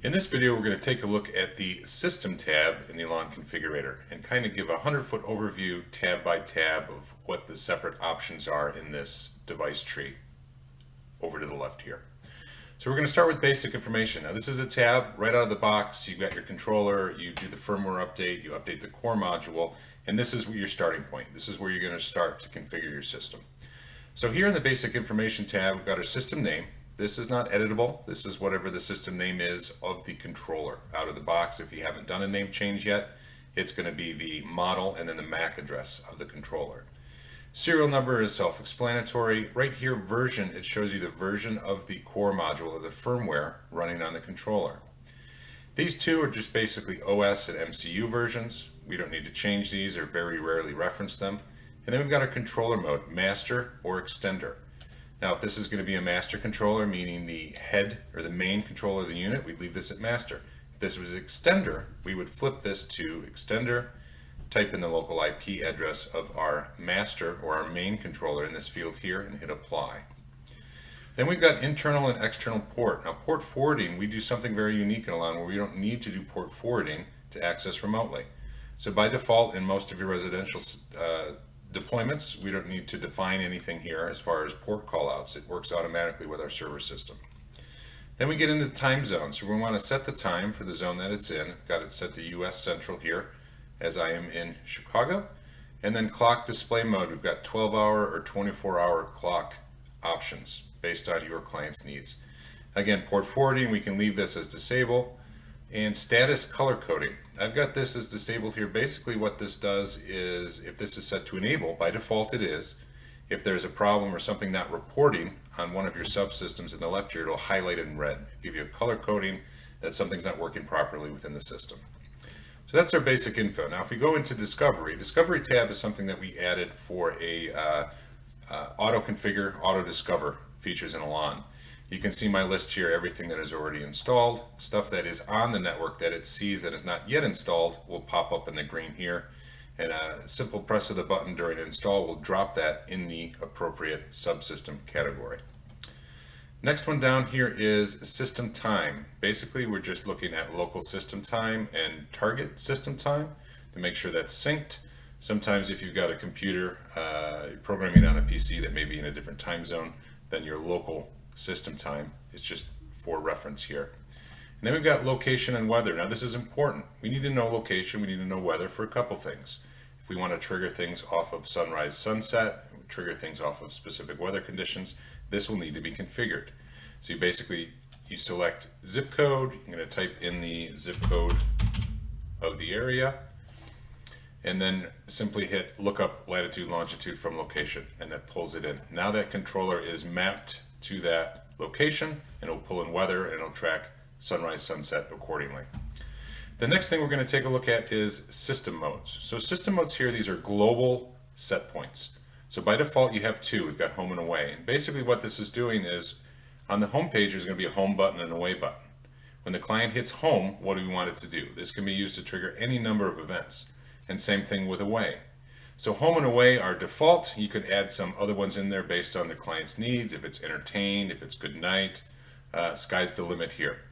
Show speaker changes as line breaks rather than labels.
In this video, we're going to take a look at the System tab in the Elan Configurator and kind of give a 100-foot overview tab by tab of what the separate options are in this device tree over to the left here. So we're going to start with basic information. Now this is a tab right out of the box. You've got your controller, you do the firmware update, you update the core module, and this is your starting point. This is where you're going to start to configure your system. So here in the basic information tab, we've got our system name. This is not editable. This is whatever the system name is of the controller out of the box. If you haven't done a name change yet, it's going to be the model and then the MAC address of the controller. Serial number is self-explanatory. Right here, version, it shows you the version of the core module or the firmware running on the controller. These two are just basically OS and MCU versions. We don't need to change these or very rarely reference them. And then we've got our controller mode, master or extender. Now, if this is going to be a master controller, meaning the head or the main controller of the unit, we'd leave this at master. If this was extender, we would flip this to extender, type in the local IP address of our master or our main controller in this field here, and hit apply. Then we've got internal and external port. Now, port forwarding, we do something very unique in Elan where we don't need to do port forwarding to access remotely. So by default, in most of your residential deployments, we don't need to define anything here as far as port callouts. It works automatically with our server system. Then we get into the time zone. So we want to set the time for the zone that it's in. Got it set to US Central here, as I am in Chicago. And then clock display mode. We've got 12-hour or 24-hour clock options based on your client's needs. Again, port forwarding, we can leave this as disable. And status color coding. I've got this as disabled here. Basically what this does is, if this is set to enable, by default it is, if there's a problem or something not reporting on one of your subsystems in the left here, it'll highlight in red, give you a color coding that something's not working properly within the system. So that's our basic info. Now if we go into Discovery, Discovery tab is something that we added for a auto configure, auto discover features in Elan. You can see my list here, everything that is already installed. Stuff that is on the network that it sees that is not yet installed will pop up in the green here. And a simple press of the button during install will drop that in the appropriate subsystem category. Next one down here is system time. Basically, we're just looking at local system time and target system time to make sure that's synced. Sometimes if you've got a computer programming on a PC that may be in a different time zone than your local system time, it's just for reference here. And then we've got location and weather. Now this is important. We need to know location, we need to know weather for a couple things. If we want to trigger things off of sunrise, sunset, trigger things off of specific weather conditions, this will need to be configured. So you select zip code, you're going to type in the zip code of the area, and then simply hit look up latitude, longitude from location, and that pulls it in. Now that controller is mapped to that location, and it'll pull in weather and it'll track sunrise, sunset accordingly. The next thing we're going to take a look at is system modes. So system modes here, these are global set points. So by default you have two. We've got home and away. And basically what this is doing is on the home page there's going to be a home button and an away button. When the client hits home, what do we want it to do? This can be used to trigger any number of events. And same thing with away. So home and away are default. You could add some other ones in there based on the client's needs. If it's entertained, if it's good night, sky's the limit here.